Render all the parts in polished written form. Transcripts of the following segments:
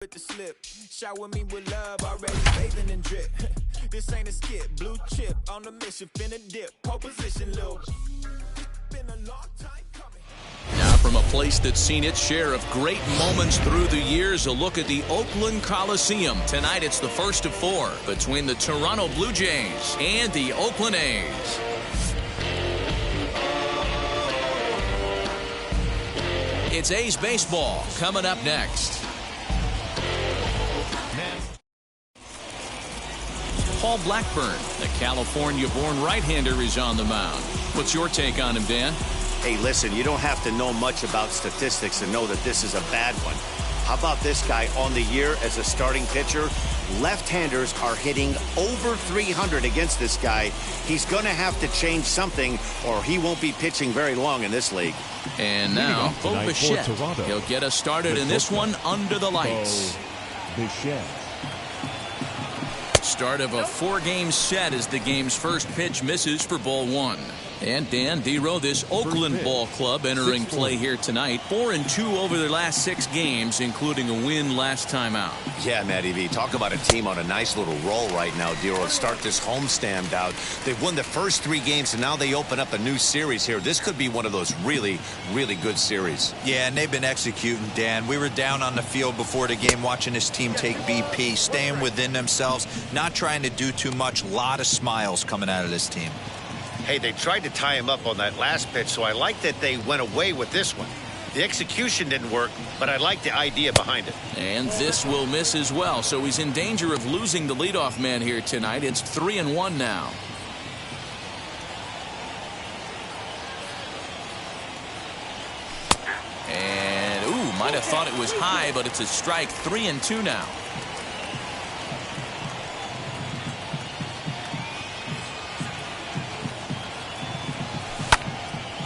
With the slip, shower me with love, already bathing in drip. This ain't a skip, blue chip on the mission, finna dip, pole position, little. Been a long time coming. Now from a place that's seen its share of great moments through the years, a look at the Oakland Coliseum. Tonight it's the first of four between the Toronto Blue Jays and the Oakland A's. It's A's baseball coming up next. Paul Blackburn, the California-born right-hander, is on the mound. What's your take on him, Dan? Hey, listen, you don't have to know much about statistics to know that this is a bad one. How about this guy on the year as a starting pitcher? Left-handers are hitting over 300 against this guy. He's going to have to change something or he won't be pitching very long in this league. And now, Bo Bichette. He'll get us started in this one under the lights. Bichette. Start of a four-game set as the game's first pitch misses for ball one. And Dan Dero, this Oakland ball club entering play here tonight. 4-2 over their last 6 games, including a win last time out. Yeah, Matty V, talk about a team on a nice little roll right now, Dero. Start this homestand out. They've won the first 3 games, and now they open up a new series here. This could be one of those really, really good series. Yeah, and they've been executing, Dan. We were down on the field before the game watching this team take BP, staying within themselves, not trying to do too much. A lot of smiles coming out of this team. Hey, they tried to tie him up on that last pitch, so I like that they went away with this one. The execution didn't work, but I like the idea behind it. And this will miss as well, so he's in danger of losing the leadoff man here tonight. It's 3-1 now. And, ooh, might have thought it was high, but it's a strike. 3-2 now.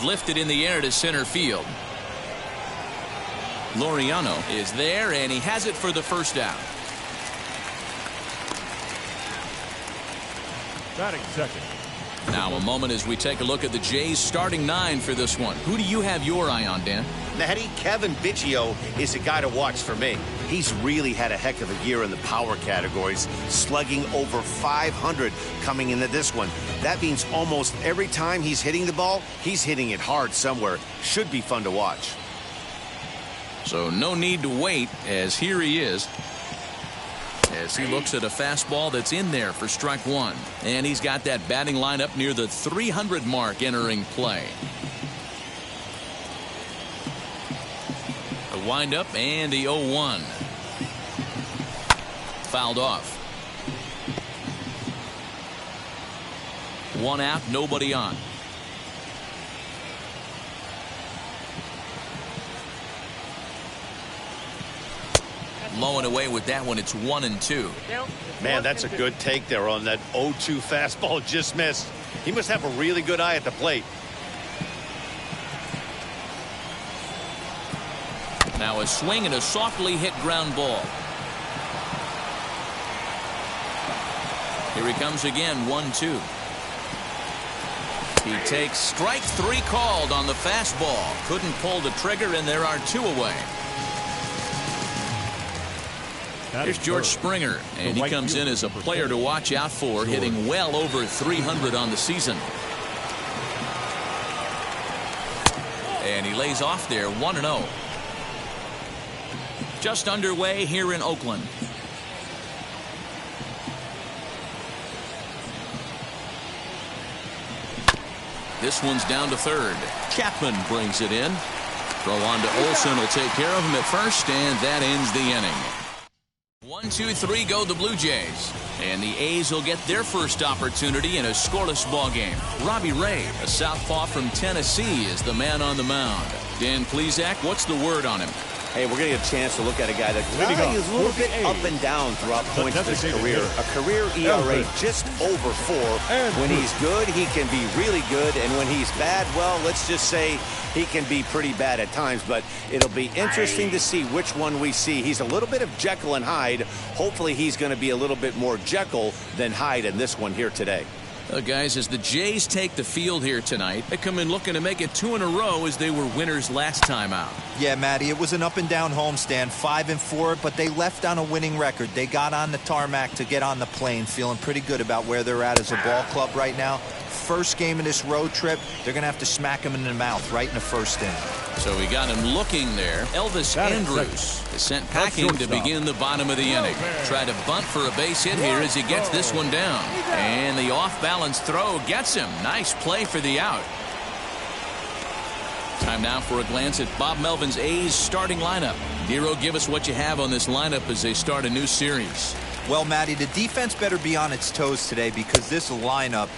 Lifted in the air to center field. Laureano is there, and he has it for the first out. Batting second. Now a moment as we take a look at the Jays starting 9 for this one. Who do you have your eye on, Dan? Matty, Kevin Biggio is a guy to watch for me. He's really had a heck of a year in the power categories, slugging over 500 coming into this one. That means almost every time he's hitting the ball, he's hitting it hard somewhere. Should be fun to watch. So no need to wait, as here he is, as he looks at a fastball that's in there for strike one. And he's got that batting lineup near the 300 mark entering play. The windup and the 0-1. Fouled off. 1 out, nobody on. Low and away with that one. It's 1-2. Man, that's a good take there on that 0-2 fastball. Just missed. He must have a really good eye at the plate. Now a swing and a softly hit ground ball. Here he comes again. 1-2. He takes strike 3 called on the fastball. Couldn't pull the trigger, and there are 2 away. Here's George Springer, and he comes in as a player to watch out for, hitting well over 300 on the season. And he lays off there. 1-0. Just underway here in Oakland. This one's down to third. Chapman brings it in. Throw on to Olsen will take care of him at first, and that ends the inning. 1, 2, 3 go the Blue Jays. And the A's will get their first opportunity in a scoreless ball game. Robbie Ray, a southpaw from Tennessee, is the man on the mound. Dan Plesac, what's the word on him? Hey, we're going to get a chance to look at a guy that is a little bit up and down throughout points of his career. A career ERA just over 4. When he's good, he can be really good. And when he's bad, well, let's just say he can be pretty bad at times. But it'll be interesting to see which one we see. He's a little bit of Jekyll and Hyde. Hopefully he's going to be a little bit more Jekyll than Hyde in this one here today. Guys, as the Jays take the field here tonight, they come in looking to make it 2 in a row as they were winners last time out. Yeah, Matty, it was an up-and-down homestand, 5-4, but they left on a winning record. They got on the tarmac to get on the plane, feeling pretty good about where they're at as a ball club right now. First game of this road trip, they're going to have to smack him in the mouth right in the first inning. So we got him looking there. Elvis Andrews is sent packing to begin the bottom of the inning. Try to bunt for a base hit here as he gets this one down. And the off-balance throw gets him. Nice play for the out. Time now for a glance at Bob Melvin's A's starting lineup. Nero, give us what you have on this lineup as they start a new series. Well, Matty, the defense better be on its toes today because this lineup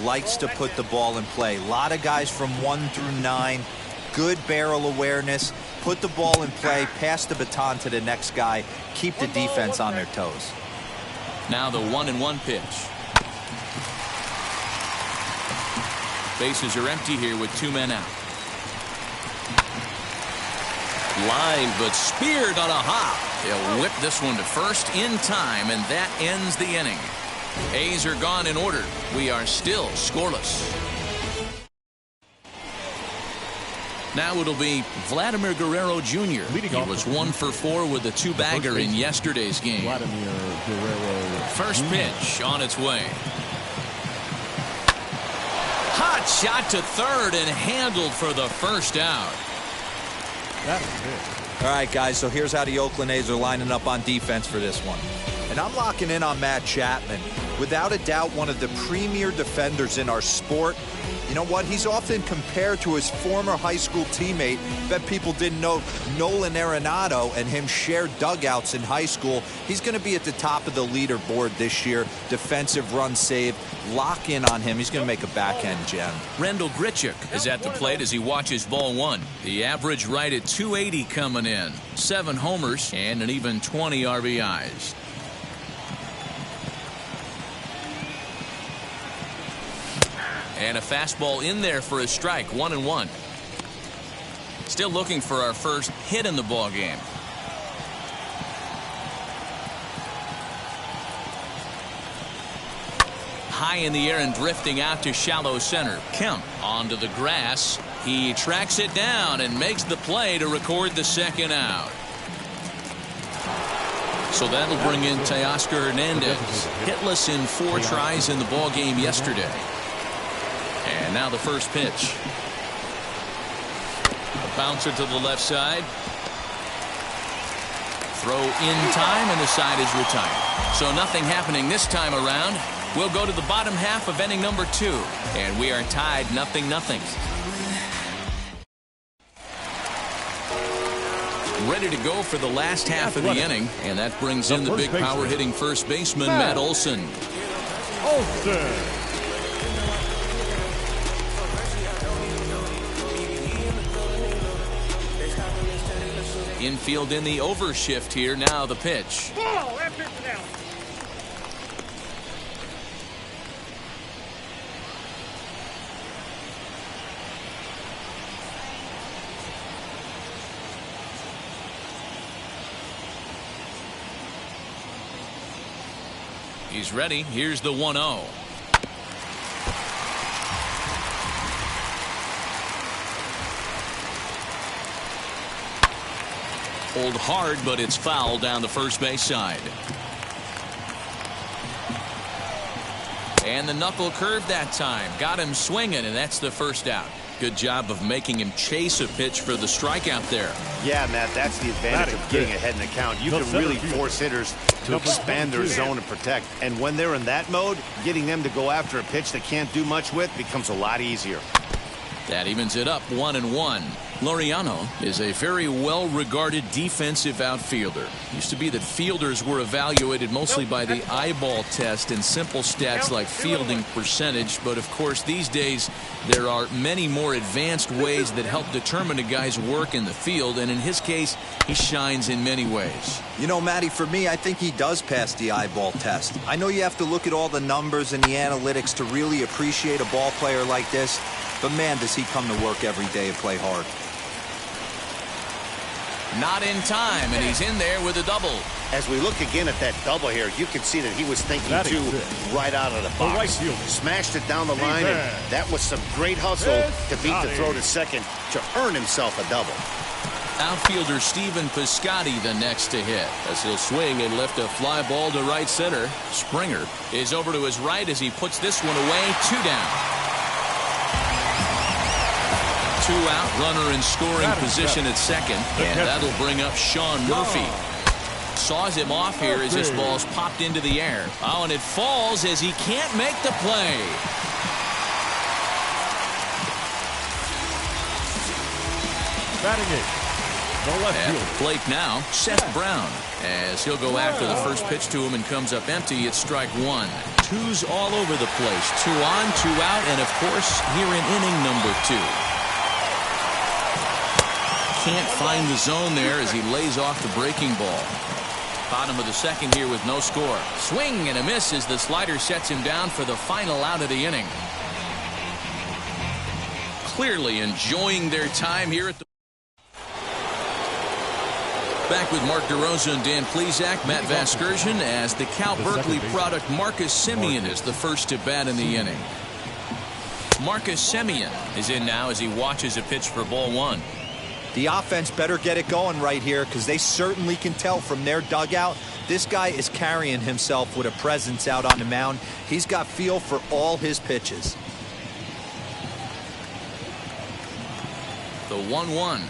likes to put the ball in play. A lot of guys from 1 through 9. Good barrel awareness. Put the ball in play. Pass the baton to the next guy. Keep the defense on their toes. Now the 1-1 pitch. Bases are empty here with 2 men out. Line, but speared on a hop. They'll whip this one to first in time, and that ends the inning. A's are gone in order. We are still scoreless. Now it'll be Vladimir Guerrero Jr. He was 1 for 4 with a 2-bagger in yesterday's game. Vladimir Guerrero. First pitch on its way. Hot shot to third and handled for the first out. That was it. All right, guys, so here's how the Oakland A's are lining up on defense for this one. And I'm locking in on Matt Chapman. Without a doubt, one of the premier defenders in our sport. You know what? He's often compared to his former high school teammate. Bet people didn't know Nolan Arenado and him shared dugouts in high school. He's going to be at the top of the leaderboard this year. Defensive run saved. Lock in on him. He's going to make a backhand gem. Rendell Grichuk is at the plate as he watches ball 1. The average right at 280 coming in. 7 homers and an even 20 RBIs. And a fastball in there for a strike. 1-1. Still looking for our first hit in the ball game. High in the air and drifting out to shallow center. Kemp onto the grass. He tracks it down and makes the play to record the second out. So that'll bring in Teoscar Hernandez. Hitless in 4 tries in the ball game yesterday. And now the first pitch. A bouncer to the left side. Throw in time, and the side is retired. So nothing happening this time around. We'll go to the bottom half of inning number 2. And we are tied 0-0. Ready to go for the last half of the inning. And that brings in the big power hitting first baseman, Matt Olson. Infield in the overshift here. Now the pitch. He's ready. Here's the 1-0. Hold hard, but it's foul down the first base side. And the knuckle curve that time. Got him swinging, and that's the first out. Good job of making him chase a pitch for the strikeout there. Yeah, Matt, that's the advantage of getting ahead in the count. You can really force hitters to expand their zone and protect. And when they're in that mode, getting them to go after a pitch they can't do much with becomes a lot easier. That evens it up 1-1. Laureano is a very well-regarded defensive outfielder. Used to be that fielders were evaluated mostly by the eyeball test and simple stats like fielding percentage. But, of course, these days there are many more advanced ways that help determine a guy's work in the field. And in his case, he shines in many ways. You know, Matty, for me, I think he does pass the eyeball test. I know you have to look at all the numbers and the analytics to really appreciate a ball player like this. But, man, does he come to work every day and play hard. Not in time, and he's in there with a double. As we look again at that double here, you can see that he was thinking too right out of the box. Smashed it down the line, and that was some great hustle to beat the throw to second to earn himself a double. Outfielder Stephen Piscotty the next to hit as he'll swing and lift a fly ball to right center. Springer is over to his right as he puts this one away. 2 down. 2 out, runner in scoring position at second, and that'll bring up Sean Murphy. Saws him off here as this ball's popped into the air. Oh, and it falls as he can't make the play. Batting it. At the plate now, Seth Brown, as he'll go after the first pitch to him and comes up empty. It's strike 1. 2's all over the place. 2 on, 2 out, and of course, here in inning number 2. Can't find the zone there as he lays off the breaking ball. Bottom of the second here with no score. Swing and a miss as the slider sets him down for the final out of the inning. Clearly enjoying their time here at the back with Mark DeRosa and Dan Plesac. Matt Vasgersian as the Cal Berkeley product Marcus Semien is the first to bat in the inning. Marcus Semien is in now as he watches a pitch for ball 1. The offense better get it going right here because they certainly can tell from their dugout this guy is carrying himself with a presence out on the mound. He's got feel for all his pitches. The 1-1.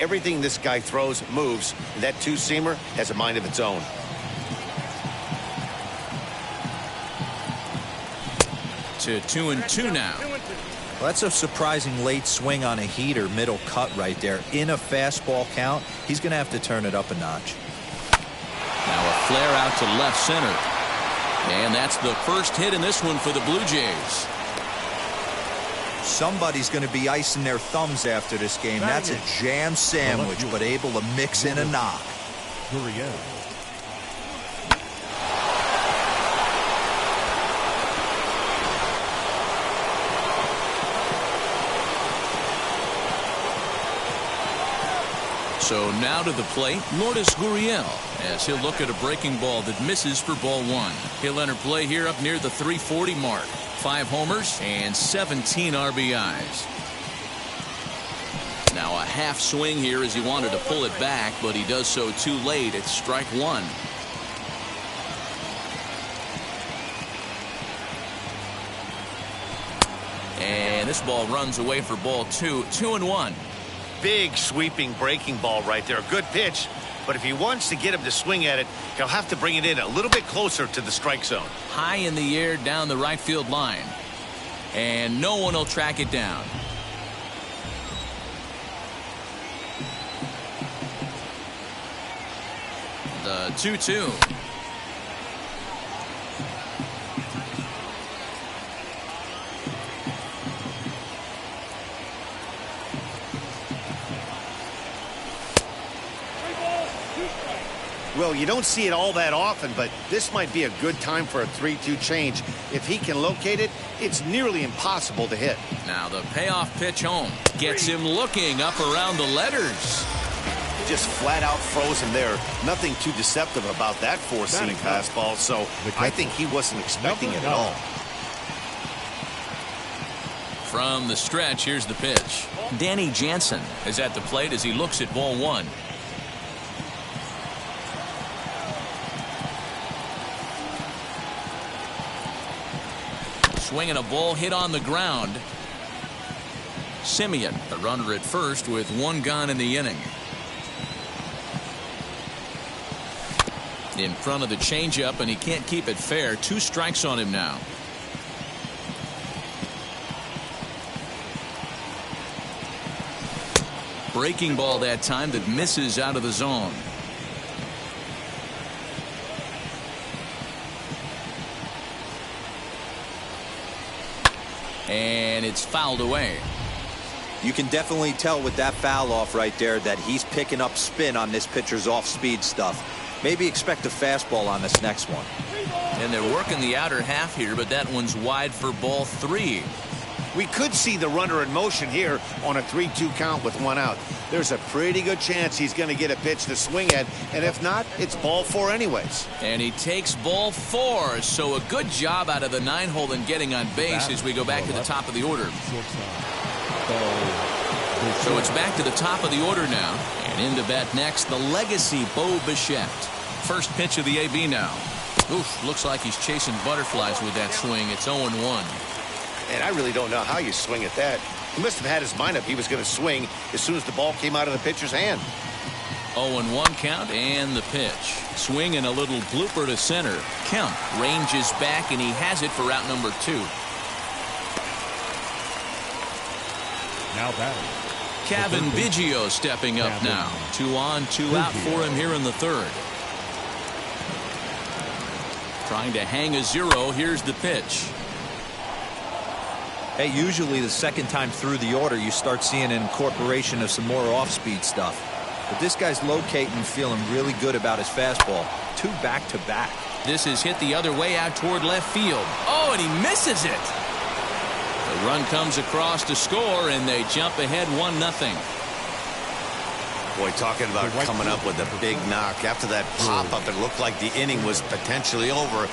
Everything this guy throws moves, and that two-seamer has a mind of its own. To 2-2 now. Well, that's a surprising late swing on a heater, middle cut right there. In a fastball count, he's going to have to turn it up a notch. Now a flare out to left center. And that's the first hit in this one for the Blue Jays. Somebody's going to be icing their thumbs after this game. That's a jam sandwich, but able to mix in a knock. So now to the plate, Lourdes Gurriel, as he'll look at a breaking ball that misses for ball 1. He'll enter play here up near the 340 mark. 5 homers and 17 RBIs. Now a half swing here as he wanted to pull it back, but he does so too late. It's strike 1. And this ball runs away for ball 2. 2-1. Big sweeping breaking ball right there. Good pitch. But if he wants to get him to swing at it, he'll have to bring it in a little bit closer to the strike zone. High in the air down the right field line. And no one will track it down. The 2-2. Well, you don't see it all that often, but this might be a good time for a 3-2 change. If he can locate it, it's nearly impossible to hit. Now the payoff pitch home gets him looking up around the letters. Just flat out froze him there. Nothing too deceptive about that four-seam fastball, so I think he wasn't expecting it at all. From the stretch, here's the pitch. Danny Jansen is at the plate as he looks at ball 1. Swinging a ball hit on the ground. Semien, the runner at first with 1 gone in the inning. In front of the changeup, and he can't keep it fair. 2 strikes on him now. Breaking ball that time that misses out of the zone. And it's fouled away. You can definitely tell with that foul off right there that he's picking up spin on this pitcher's off-speed stuff. Maybe expect a fastball on this next one. And they're working the outer half here, but that one's wide for ball 3. We could see the runner in motion here on a 3-2 count with 1 out. There's a pretty good chance he's going to get a pitch to swing at, and if not, it's ball 4 anyways. And he takes ball 4, so a good job out of the 9-hole in getting on base as we go back to the top of the order. So it's back to the top of the order now, and in to bat next, the legacy Bo Bichette. First pitch of the AB now. Oof, looks like he's chasing butterflies with that swing. It's 0-1. And I really don't know how you swing at that. He must have had his mind up he was going to swing as soon as the ball came out of the pitcher's hand. 0-1 count and the pitch. Swing and a little blooper to center. Kemp ranges back and he has it for out number 2. Now batting. Kevin Biggio stepping up now. 2 on, 2 out for him here in the 3rd. Trying to hang a 0. Here's the pitch. Hey, usually the second time through the order, you start seeing an incorporation of some more off-speed stuff. But this guy's locating and feeling really good about his fastball. 2 back-to-back. This is hit the other way out toward left field. Oh, and he misses it. The run comes across to score, and they jump ahead 1-0. Boy, talking about coming up with a big knock. After that pop-up, it looked like the inning was potentially over.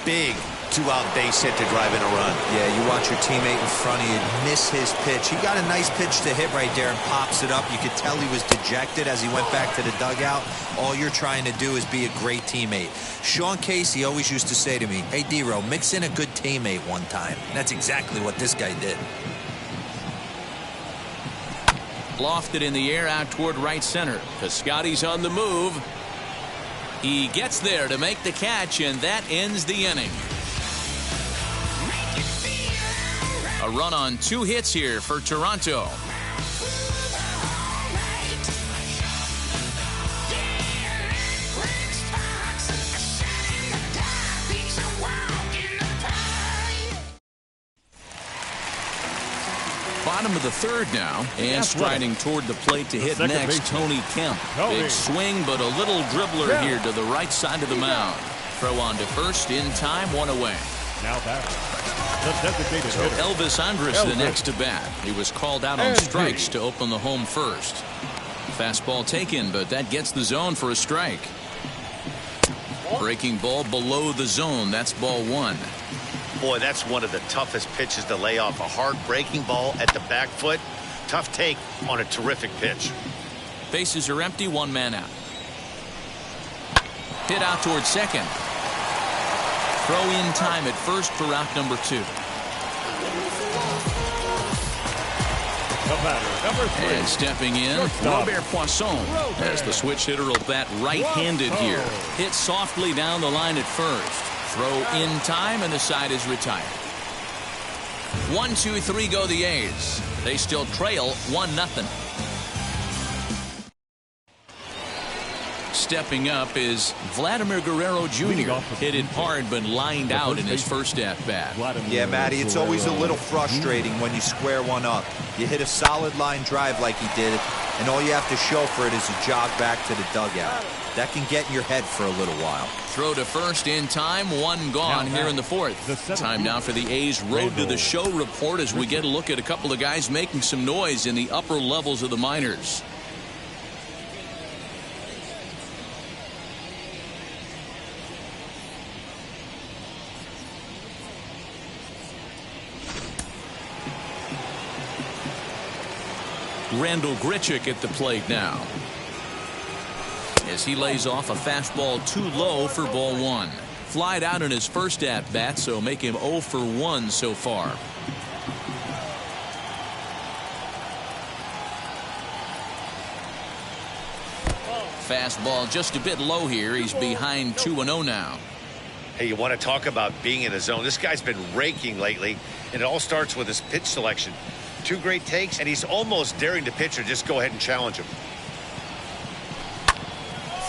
Big 2-out base hit to drive in a run. Yeah, you watch your teammate in front of you miss his pitch. He got a nice pitch to hit right there and pops it up. You could tell he was dejected as he went back to the dugout. All you're trying to do is be a great teammate. Sean Casey always used to say to me, hey, D-Row, mix in a good teammate one time. And that's exactly what this guy did. Lofted in the air out toward right center. Piscotty's on the move. He gets there to make the catch, and that ends the inning. A run on 2 hits here for Toronto. Bottom of the 3rd now, and striding toward the plate to hit next, Tony Kemp. Big swing, but a little dribbler here to the right side of the mound. Throw on to first, in time, 1 away. Now batting. So Elvis Andrus the next to bat. He was called out on strikes to open the home first. Fastball taken, but that gets the zone for a strike. Breaking ball below the zone. That's ball 1. Boy, that's one of the toughest pitches to lay off. A hard breaking ball at the back foot. Tough take on a terrific pitch. Bases are empty, 1 man out. Hit out towards second. Throw in time at first for out number 2. The batter, number 3. And stepping in, Robert Poisson, as the switch hitter will bat right-handed here. Hit softly down the line at first. Throw in time, and the side is retired. 1-2-3 go the A's. They still trail 1-0. Stepping up is Vladimir Guerrero Jr. Hit it hard but lined out in his first at-bat. Yeah, Matty, it's always a little frustrating when you square one up. You hit a solid line drive like he did, and all you have to show for it is a jog back to the dugout. That can get in your head for a little while. Throw to first in time, 1 gone here in the 4th. Time now for the A's Road to the Show report as we get a look at a couple of guys making some noise in the upper levels of the minors. Randall Grichuk at the plate now, as he lays off a fastball too low for ball 1. Flied out in his first at-bat, so make him 0 for 1 so far. Fastball just a bit low here. He's behind 2-0 now. Hey, you want to talk about being in a zone. This guy's been raking lately, and it all starts with his pitch selection. 2 great takes, and he's almost daring the pitcher just go ahead and challenge him.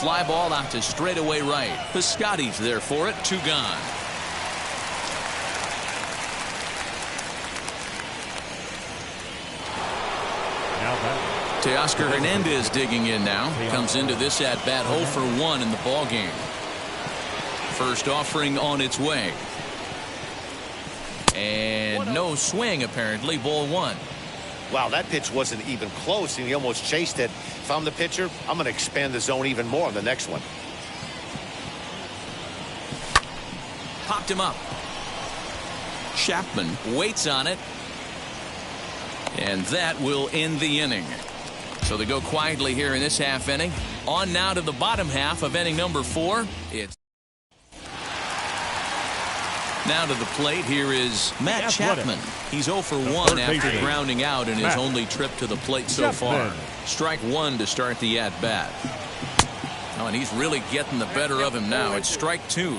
Fly ball out to straightaway right. Piscotty's there for it. 2 gone. Teoscar Hernandez digging in now. Comes into this at-bat 0 for 1 in the ballgame. First offering on its way. And And no swing, apparently. Ball 1. Wow, that pitch wasn't even close, and he almost chased it. If I'm the pitcher, I'm going to expand the zone even more on the next one. Popped him up. Chapman waits on it. And that will end the inning. So they go quietly here in this half inning. On now to the bottom half of inning number 4. It's now to the plate. Here is Matt Chapman. He's 0 for 1 after grounding out in his only trip to the plate so far. Strike 1 to start the at-bat. Oh, and he's really getting the better of him now. It's strike 2.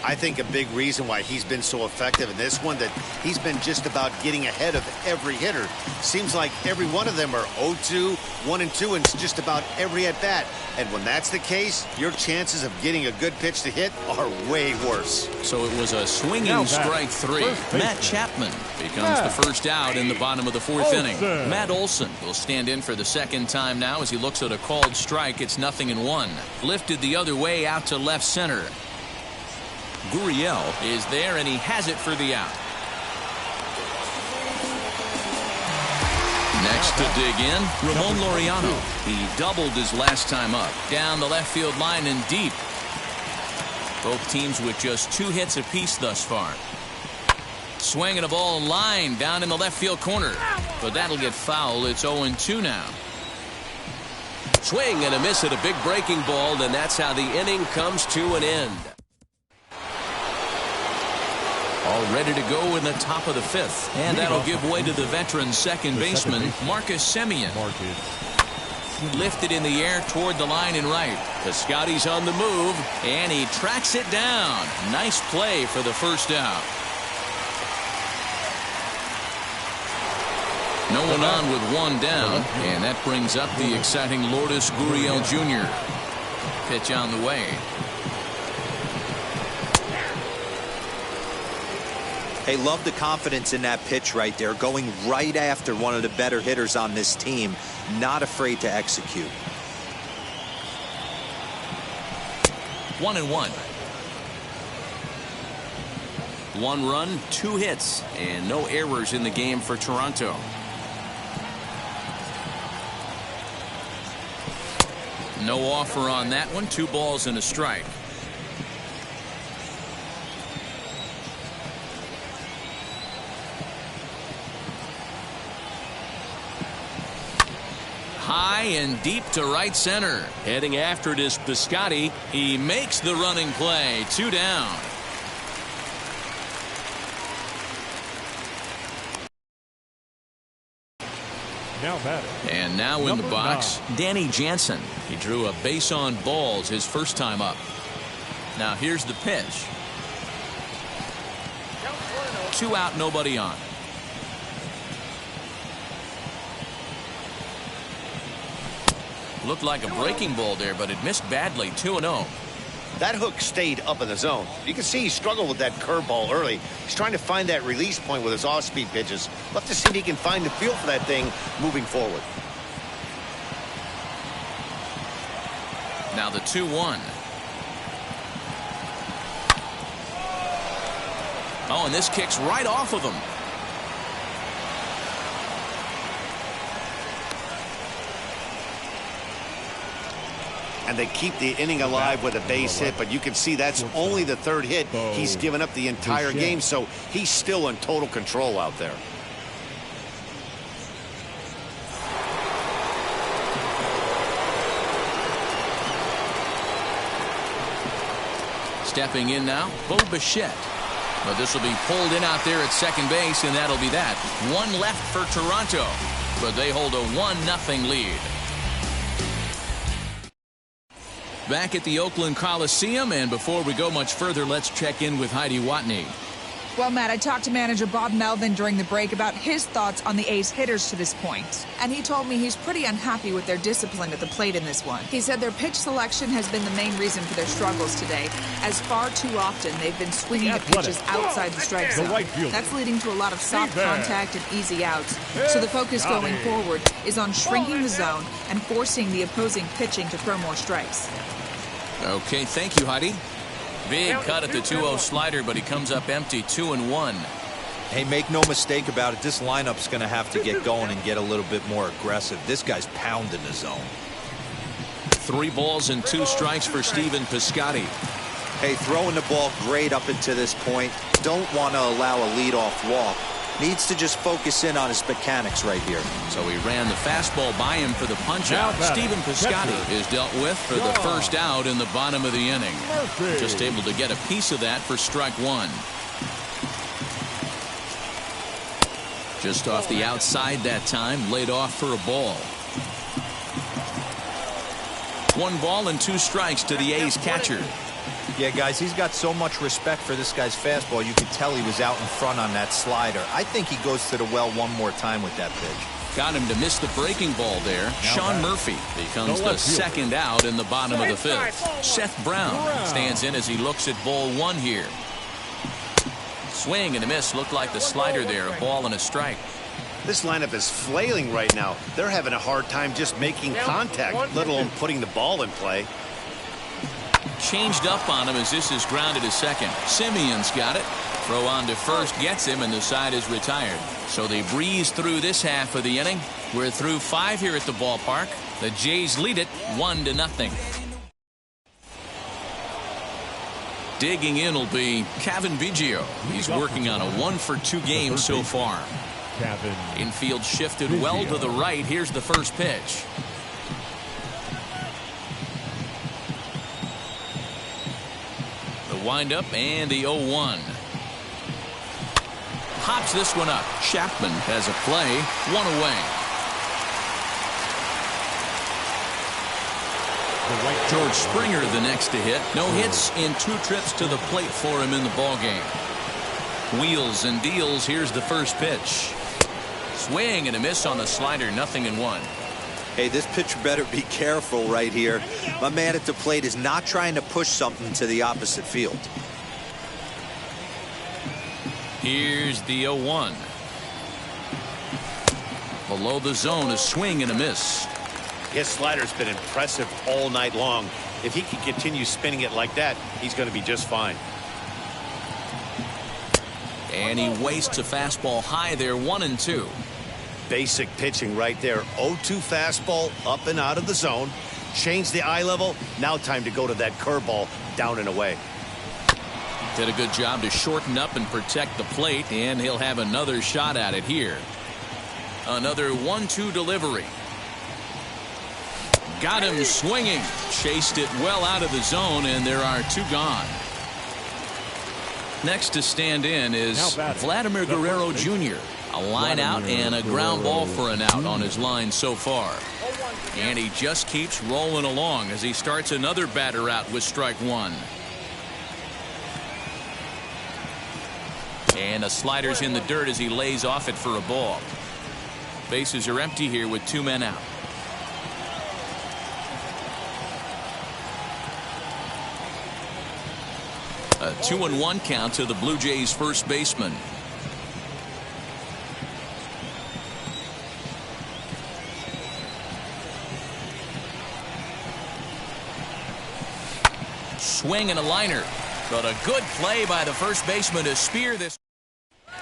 I think a big reason why he's been so effective in this one, that he's been just about getting ahead of every hitter. Seems like every one of them are 0-2, 1-2, and just about every at-bat. And when that's the case, your chances of getting a good pitch to hit are way worse. So it was a swinging strike 3. Matt Chapman becomes the first out in the bottom of the 4th inning. Matt Olson will stand in for the second time now as he looks at a called strike. It's 0-1. Lifted the other way out to left center. Gurriel is there, and he has it for the out. Next to dig in, Ramon Laureano. He doubled his last time up. Down the left field line and deep. Both teams with just 2 hits apiece thus far. Swinging a ball in line down in the left field corner. But that'll get foul. It's 0-2 now. Swing and a miss at a big breaking ball, and that's how the inning comes to an end. All ready to go in the top of the 5th. And that'll give way to the veteran second baseman, Marcus Semien. Lifted in the air toward the line and right. Piscotty's on the move, and he tracks it down. Nice play for the first out. No one on with 1 down, and that brings up the exciting Lourdes Gurriel Jr. Pitch on the way. Hey, love the confidence in that pitch right there, going right after one of the better hitters on this team, not afraid to execute. 1-1. 1 run, 2 hits, and no errors in the game for Toronto. No offer on that one. 2 balls and a strike. High and deep to right center. Heading after it is Piscotty. He makes the running play. 2 down. And now in the box, Danny Jansen. He drew a base on balls his first time up. Now here's the pitch. 2 out, nobody on. Looked like a breaking ball there, but it missed badly. 2-0. That hook stayed up in the zone. You can see he struggled with that curveball early. He's trying to find that release point with his off-speed pitches. Love to see if he can find the feel for that thing moving forward. Now the 2-1. Oh, and this kicks right off of him. And they keep the inning alive with a base hit, but you can see that's only the 3rd hit he's given up the entire game, so he's still in total control out there. Stepping in now, Bo Bichette. But this will be pulled in out there at second base, and that'll be that. 1 left for Toronto, but they hold a 1-0 lead. Back at the Oakland Coliseum, and before we go much further, let's check in with Heidi Watney. Well, Matt, I talked to manager Bob Melvin during the break about his thoughts on the A's hitters to this point. And he told me he's pretty unhappy with their discipline at the plate in this one. He said their pitch selection has been the main reason for their struggles today, as far too often they've been swinging at pitches outside the strike zone. That's leading to a lot of soft contact and easy outs. So the focus going forward is on shrinking the zone and forcing the opposing pitching to throw more strikes. Okay, thank you, Heidi. Big cut at the 2-0 slider, but he comes up empty. 2-1. Hey, make no mistake about it. This lineup's going to have to get going and get a little bit more aggressive. This guy's pounding the zone. 3 balls and 2 strikes for Stephen Piscotty. Hey, throwing the ball great up until this point. Don't want to allow a leadoff walk. Needs to just focus in on his mechanics right here. So he ran the fastball by him for the punch-out. Stephen Piscotty is dealt with for the first out in the bottom of the inning. Just able to get a piece of that for strike 1. Just off the outside that time, laid off for a ball. 1 ball and 2 strikes to the A's catcher. Yeah, guys, he's got so much respect for this guy's fastball. You could tell he was out in front on that slider. I think he goes to the well one more time with that pitch. Got him to miss the breaking ball there. Sean Murphy becomes the second out in the bottom of the 5th. Seth Brown stands in as he looks at ball 1 here. Swing and a miss. Looked like the slider there. A ball and a strike. This lineup is flailing right now. They're having a hard time just making contact, let alone putting the ball in play. Changed up on him as this is grounded to second. Simeon's got it. Throw on to first gets him, and the side is retired. So they breeze through this half of the inning. We're through 5 here at the ballpark. The Jays lead it 1-0. Digging in will be Kevin Biggio. He's working on a 1-for-2 game so far. Infield shifted well to the right. Here's the first pitch. Windup and the 0-1. Hops this one up. Chapman has a play. 1 away. George Springer the next to hit. No hits in 2 trips to the plate for him in the ballgame. Wheels and deals. Here's the first pitch. Swing and a miss on the slider. 0-1. Hey, this pitcher better be careful right here. My man at the plate is not trying to push something to the opposite field. Here's the 0-1. Below the zone, a swing and a miss. His slider's been impressive all night long. If he can continue spinning it like that, he's going to be just fine. And he wastes a fastball high there. 1-2. Basic pitching right there. 0-2 fastball up and out of the zone. Change the eye level. Now time to go to that curveball down and away. Did a good job to shorten up and protect the plate, and he'll have another shot at it here. Another 1-2 delivery. Got him swinging. Chased it well out of the zone, and there are 2 gone. Next to stand in is Vladimir Guerrero Jr. A line out and a ground ball for an out on his line so far. And he just keeps rolling along as he starts another batter out with strike 1. And the slider's in the dirt as he lays off it for a ball. Bases are empty here with 2 men out. A 2-1 count to the Blue Jays first baseman. Swing and a liner, but a good play by the first baseman to spear this.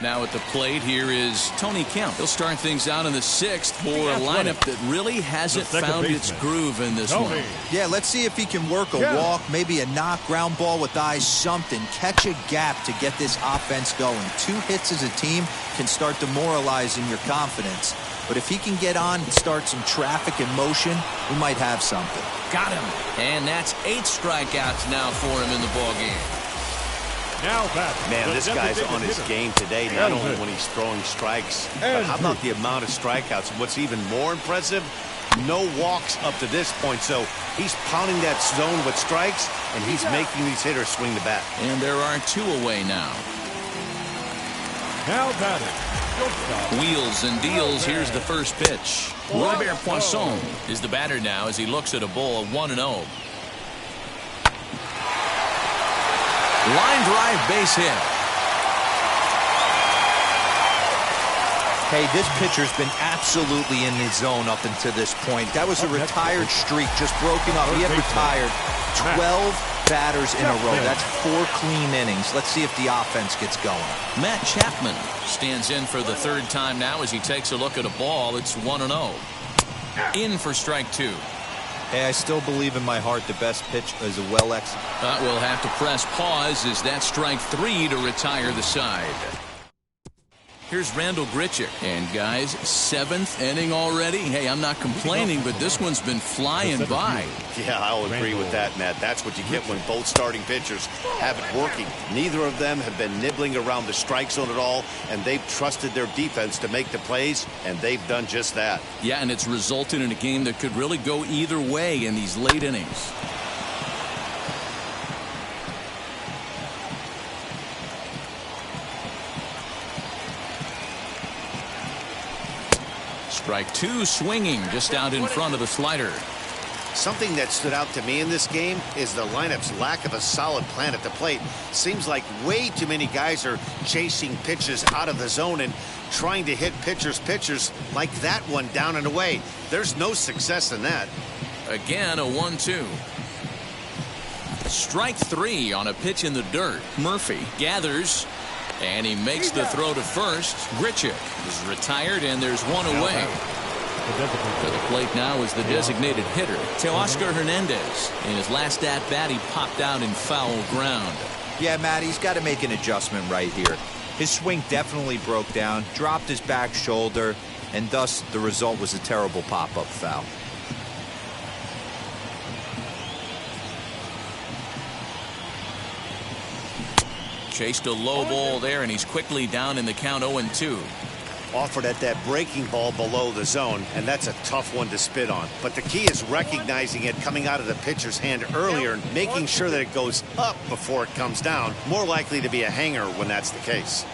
Now at the plate here is Tony Kemp. He'll start things out in the 6th for a lineup that really hasn't found its groove in this one. Yeah, let's see if he can work a walk, maybe a knock, ground ball with eyes, something. Catch a gap to get this offense going. 2 hits as a team can start demoralizing your confidence. But if he can get on and start some traffic and motion, we might have something. Got him. And that's 8 strikeouts now for him in the ballgame. Man, this guy's on his game today, not only when he's throwing strikes, but how about the amount of strikeouts? What's even more impressive, no walks up to this point. So he's pounding that zone with strikes, and he's making these hitters swing the bat. And there are 2 away now. Wheels and deals. Here's the first pitch. Robert Poisson is the batter now as he looks at a ball 1-0. Line drive base hit. Hey, this pitcher's been absolutely in the zone up until this point. That was a retired streak, just broken up. He had retired 12 batters in a row. That's 4 clean innings. Let's see if the offense gets going. Matt Chapman stands in for the 3rd time now as he takes a look at a ball. It's 1-0. In for strike 2. Hey, I still believe in my heart the best pitch is a well-executed. We'll have to press pause as that's strike 3 to retire the side. Here's Randall Grichuk. And guys, 7th inning already. Hey, I'm not complaining, but this one's been flying by. Yeah, I'll agree with that, Matt. That's what you get when both starting pitchers have it working. Neither of them have been nibbling around the strike zone at all, and they've trusted their defense to make the plays, and they've done just that. Yeah, and it's resulted in a game that could really go either way in these late innings. Strike 2 swinging just out in front of the slider. Something that stood out to me in this game is the lineup's lack of a solid plan at the plate. Seems like way too many guys are chasing pitches out of the zone and trying to hit pitchers like that one down and away. There's no success in that. Again, a 1-2. Strike 3 on a pitch in the dirt. Murphy gathers. And he makes the throw to first. Grichuk is retired, and there's one away. To the plate now is the designated hitter, Teoscar Hernandez. In his last at-bat, he popped out in foul ground. Yeah, Matt, he's got to make an adjustment right here. His swing definitely broke down, dropped his back shoulder, and thus the result was a terrible pop-up foul. Chased a low ball there, and he's quickly down in the count 0-2. Offered at that breaking ball below the zone, and that's a tough one to spit on. But the key is recognizing it coming out of the pitcher's hand earlier and making sure that it goes up before it comes down. More likely to be a hanger when that's the case.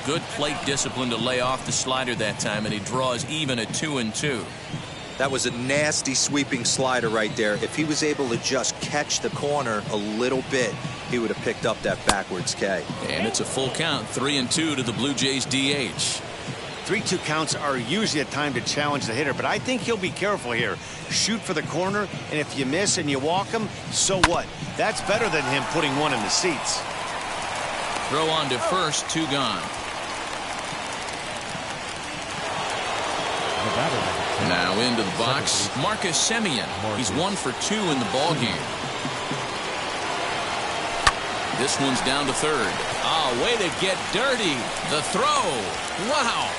Good plate discipline to lay off the slider that time, and he draws even at 2-2. That was a nasty sweeping slider right there. If he was able to just catch the corner a little bit, he would have picked up that backwards K. And it's a full count, 3-2 to the Blue Jays DH. 3-2 counts are usually a time to challenge the hitter, but I think he'll be careful here. Shoot for the corner, and if you miss and you walk him, so what? That's better than him putting one in the seats. Throw on to first, 2 gone. Now into the box, Marcus Semien. He's 1 for 2 in the ballgame. This one's down to third. Oh, way to get dirty. The throw. Wow.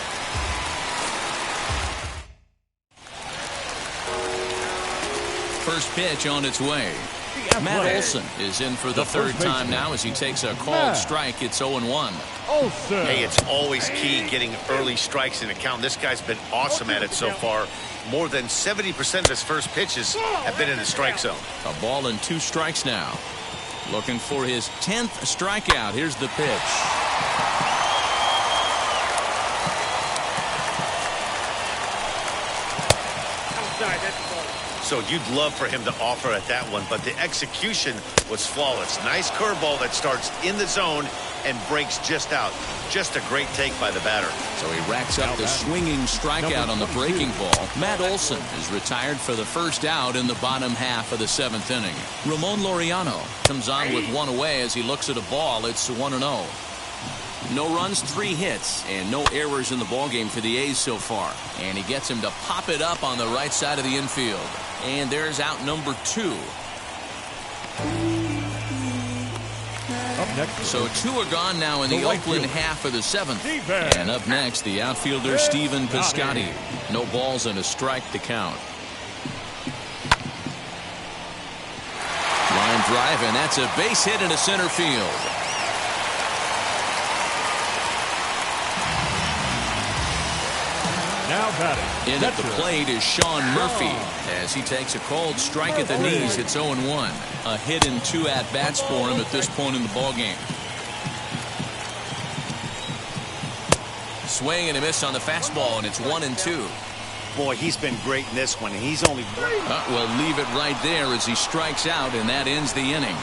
First pitch on its way. Matt Olson is in for the 3rd time now as he takes a called strike. It's 0-1. Hey, it's always key getting early strikes in a count. This guy's been awesome at it so far. More than 70% of his first pitches have been in the strike zone. A ball and 2 strikes now. Looking for his 10th strikeout. Here's the pitch. So you'd love for him to offer at that one, but the execution was flawless. Nice curveball that starts in the zone and breaks just out. Just a great take by the batter. So he racks up the swinging strikeout on the breaking ball. Matt Olson is retired for the first out in the bottom half of the 7th inning. Ramon Laureano comes on with 1 away as he looks at a ball. It's 1-0. No runs, 3 hits, and no errors in the ballgame for the A's so far. And he gets him to pop it up on the right side of the infield. And there's out number 2. So 2 are gone now in the Oakland half of the 7th. And up next, the outfielder Stephen Piscotty. No balls and a strike to count. Line drive, and that's a base hit into center field. Now batting. In at the plate is Sean Murphy as he takes a called strike at the knees. It's 0-1. A hit in 2 at-bats for him at this point in the ballgame. Swing and a miss on the fastball, and it's 1-2. Boy, he's been great in this one, and he's only... We'll leave it right there as he strikes out, and that ends the inning.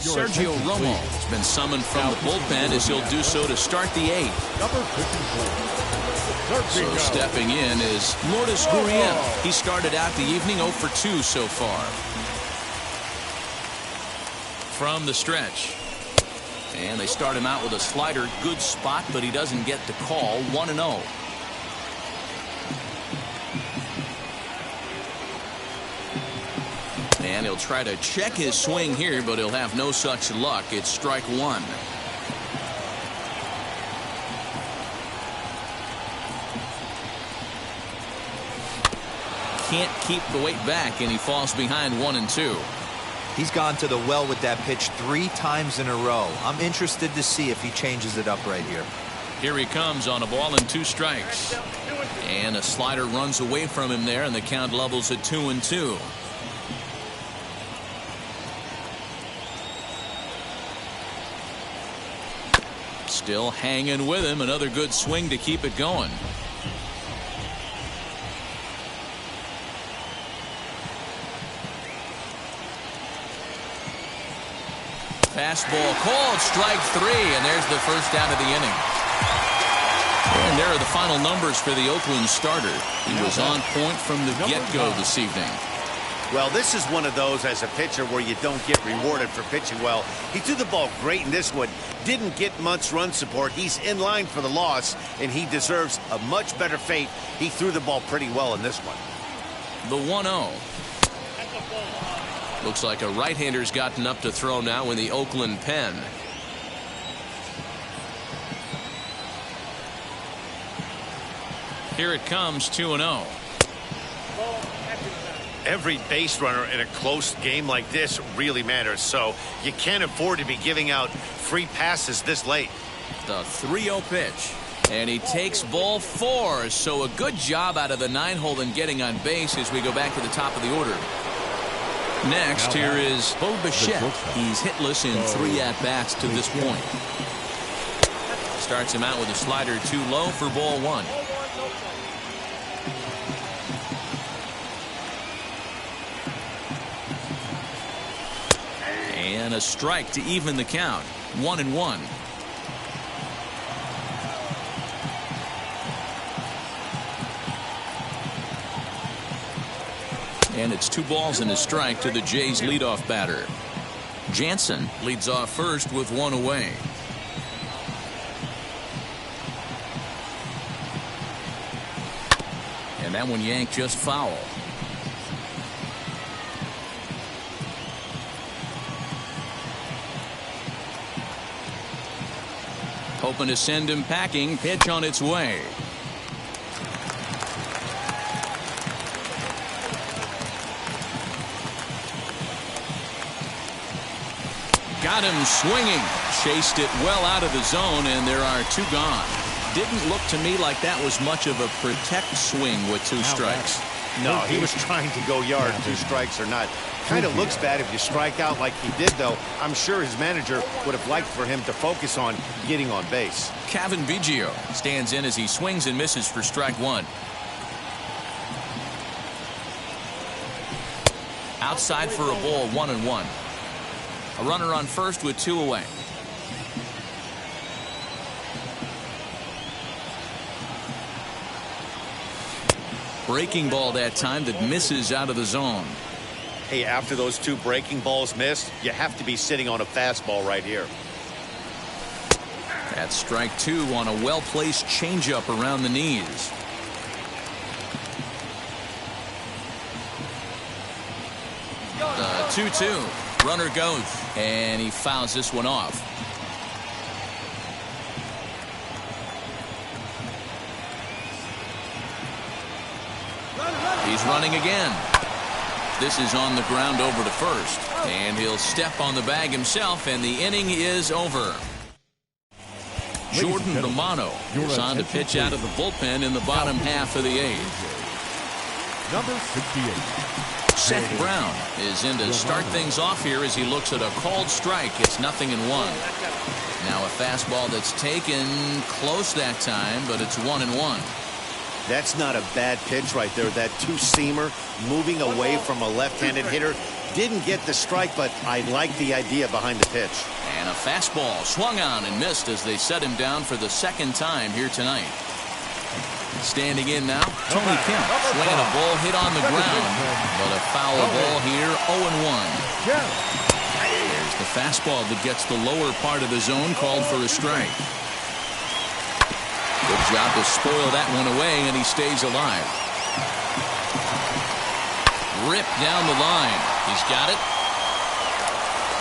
Sergio Romo has been summoned from the bullpen as he'll do so to start the 8th. Number 54. So stepping in is Lourdes Gurriel. He started out the evening 0 for 2 so far. From the stretch. And they start him out with a slider. Good spot, but he doesn't get the call. 1-0. And he'll try to check his swing here, but he'll have no such luck. It's strike 1. Can't keep the weight back, and he falls behind 1-2. He's gone to the well with that pitch 3 times in a row. I'm interested to see if he changes it up right here. Here he comes on a ball and 2 strikes. And a slider runs away from him there, and the count levels at 2-2. Still hanging with him. Another good swing to keep it going. Fastball called, strike 3, and there's the first out of the inning. And there are the final numbers for the Oakland starter. He was on point from the get-go this evening. Well, this is one of those as a pitcher where you don't get rewarded for pitching well. He threw the ball great in this one. Didn't get much run support. He's in line for the loss, and he deserves a much better fate. He threw the ball pretty well in this one. The 1-0. Looks like a right-hander's gotten up to throw now in the Oakland pen. Here it comes, 2-0. Every base runner in a close game like this really matters, so you can't afford to be giving out free passes this late. The 3-0 pitch. And he takes ball 4, so a good job out of the 9-hole in getting on base as we go back to the top of the order. Next, here is Bo Bichette. He's hitless in 3 at-bats to this point. Starts him out with a slider too low for ball 1. And a strike to even the count. 1-1. And it's 2 balls and a strike to the Jays leadoff batter. Jansen leads off first with 1 away. And that one yanked just foul. Hoping to send him packing. Pitch on its way. Got him swinging. Chased it well out of the zone, and there are 2 gone. Didn't look to me like that was much of a protect swing with 2 strikes. No, he was trying to go yard, 2 strikes or not. Kind of looks bad if you strike out like he did, though. I'm sure his manager would have liked for him to focus on getting on base. Kevin Biggio stands in as he swings and misses for strike 1. Outside for a ball, 1-1. A runner on first with 2 away. Breaking ball that time that misses out of the zone. Hey, after those 2 breaking balls missed, you have to be sitting on a fastball right here. That's strike 2 on a well-placed changeup around the knees. The 2-2. Runner goes, and he fouls this one off. He's running again. This is on the ground over to first, and he'll step on the bag himself, and the inning is over. Jordan Romano is on to pitch out of the bullpen in the bottom half of the 8th. Number 68. Seth Brown is in to start things off here as he looks at a called strike. It's 0-1. Now a fastball that's taken close that time, but it's 1-1. That's not a bad pitch right there. That 2-seamer moving away from a left-handed hitter. Didn't get the strike, but I like the idea behind the pitch. And a fastball swung on and missed as they set him down for the second time here tonight. Standing in now, Tony Kemp swinging a ball hit on the ground, but a foul ball here, 0-1. There's the fastball that gets the lower part of the zone called for a strike. Good job to spoil that one away, and he stays alive. Ripped down the line. He's got it.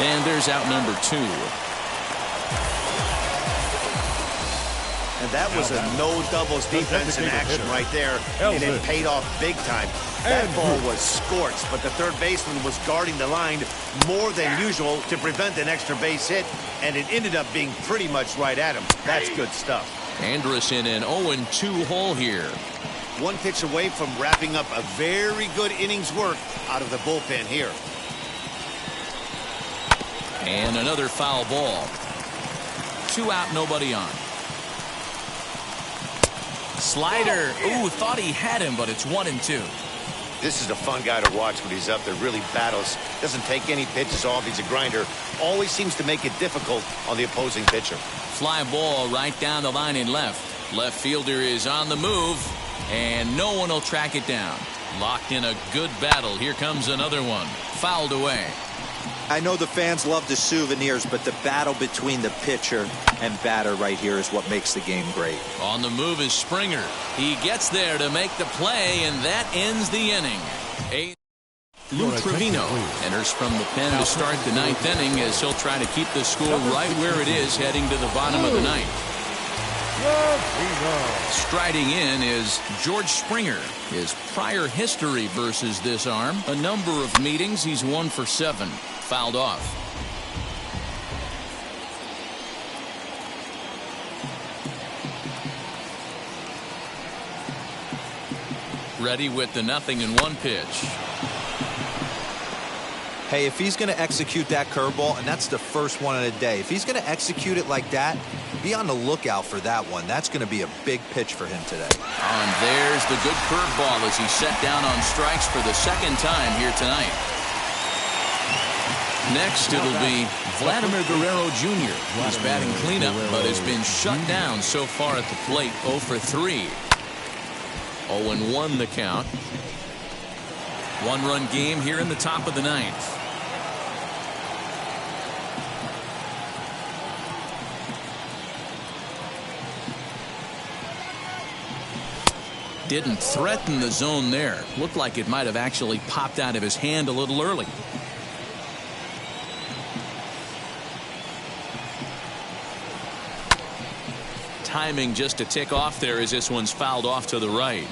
And there's out number 2. And that was a no doubles defense in action right there, and it paid off big time. That ball was scorched, but the third baseman was guarding the line more than usual to prevent an extra base hit, and it ended up being pretty much right at him. That's good stuff. Andrus in an 0-2 hole here. One pitch away from wrapping up a very good innings work out of the bullpen here. And another foul ball. 2 out, nobody on. Slider. Ooh, thought he had him, but it's 1-2. This is a fun guy to watch when he's up there. Really battles. Doesn't take any pitches off. He's a grinder. Always seems to make it difficult on the opposing pitcher. Fly ball right down the line in left. Left fielder is on the move, and no one will track it down. Locked in a good battle. Here comes another one. Fouled away. I know the fans love the souvenirs, but the battle between the pitcher and batter right here is what makes the game great. On the move is Springer. He gets there to make the play, and that ends the inning. Lou Trevino enters from the pen to start the 9th inning as he'll try to keep the score right where it is heading to the bottom of the 9th. Striding in is George Springer. His prior history versus this arm, a number of meetings, he's 1 for 7. Fouled off. Ready with the 0-1 pitch. Hey, if he's going to execute that curveball, and that's the first one of the day, if he's going to execute it like that, be on the lookout for that one. That's going to be a big pitch for him today. And there's the good curveball as he's set down on strikes for the second time here tonight. Next, it'll be Vladimir Guerrero Jr. He's batting cleanup, but has been shut down so far at the plate, 0 for 3. 0-1 the count. 1-run game here in the top of the 9th. Didn't threaten the zone there. Looked like it might have actually popped out of his hand a little early. Timing just a tick off there as this one's fouled off to the right.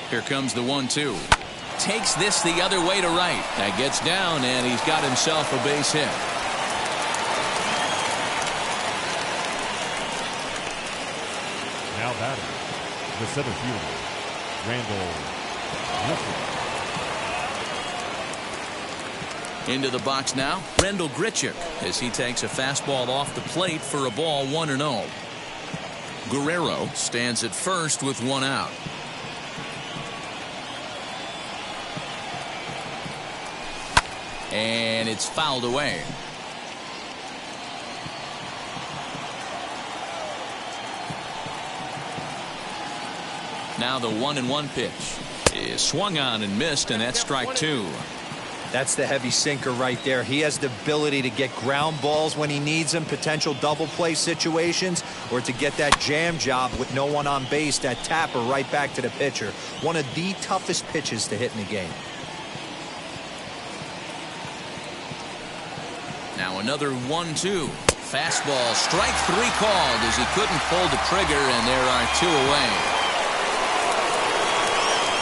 Here comes the 1-2. Takes this the other way to right. That gets down, and he's got himself a base hit. Now batting, the center fielder, Randall Grichuk. Into the box now, Randall Grichuk, as he takes a fastball off the plate for a ball, 1-0. Guerrero stands at first with 1 out. And it's fouled away. Now the 1-1 pitch is swung on and missed, and that's strike 2. That's the heavy sinker right there. He has the ability to get ground balls when he needs them, potential double play situations, or to get that jam job with no one on base, that tapper right back to the pitcher. One of the toughest pitches to hit in the game. Now another 1-2. Fastball, strike 3 called as he couldn't pull the trigger, and there are 2 away.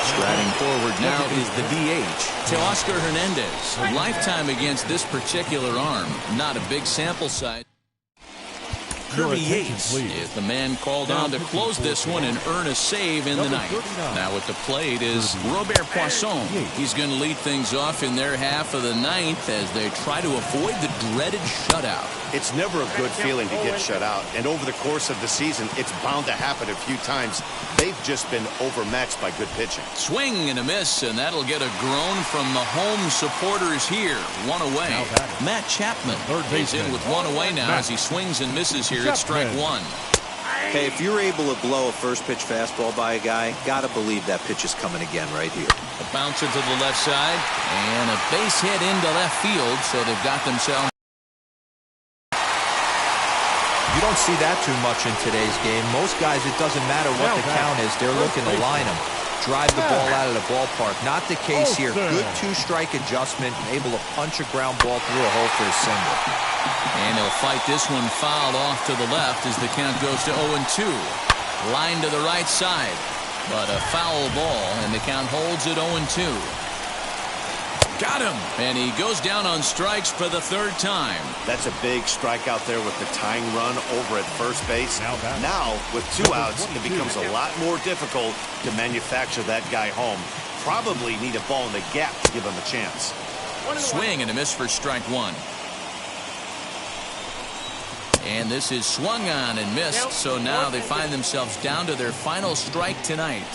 Striding forward now is the DH, Teoscar Hernandez. A lifetime against this particular arm. Not a big sample size. Kirby Yates is the man called on to close this one and earn a save in the 9th. Now at the plate is Robert Poisson. He's going to lead things off in their half of the 9th as they try to avoid the dreaded shutout. It's never a good feeling to get shut out, and over the course of the season, it's bound to happen a few times. They've just been overmatched by good pitching. Swing and a miss, and that'll get a groan from the home supporters here. One away. Matt Chapman is in with one away now as he swings and misses here at strike one. Hey, if you're able to blow a first pitch fastball by a guy, gotta believe that pitch is coming again right here. A bouncer to the left side and a base hit into left field, so they've got themselves. You don't see that too much in today's game. Most guys, it doesn't matter what the count is. They're looking to line them, drive the ball out of the ballpark. Not the case here. Good two-strike adjustment, able to punch a ground ball through a hole for a single. And he'll fight this one fouled off to the left as the count goes to 0-2. Line to the right side, but a foul ball, and the count holds at 0-2. Got him, and he goes down on strikes for the third time. That's a big strikeout there with the tying run over at first base. Now, with two outs, it becomes a lot more difficult to manufacture that guy home. Probably need a ball in the gap to give him a chance. Swing and a miss for strike one. And this is swung on and missed, so now they find themselves down to their final strike tonight.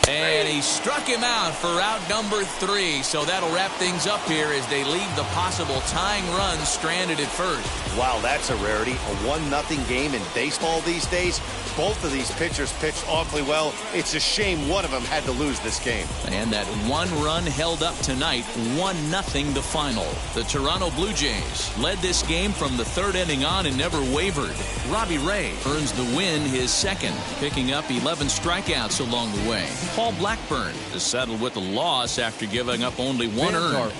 And he struck him out for out number 3, so that'll wrap things up here as they leave the possible tying run stranded at first. Wow, that's a rarity. A 1-0 game in baseball these days. Both of these pitchers pitched awfully well. It's a shame one of them had to lose this game. And that one run held up tonight, 1-0 the final. The Toronto Blue Jays led this game from the third inning on and never wavered. Robbie Ray earns the win, his second, picking up 11 strikeouts along the way. Paul Blackburn is settled with a loss after giving up only one earned.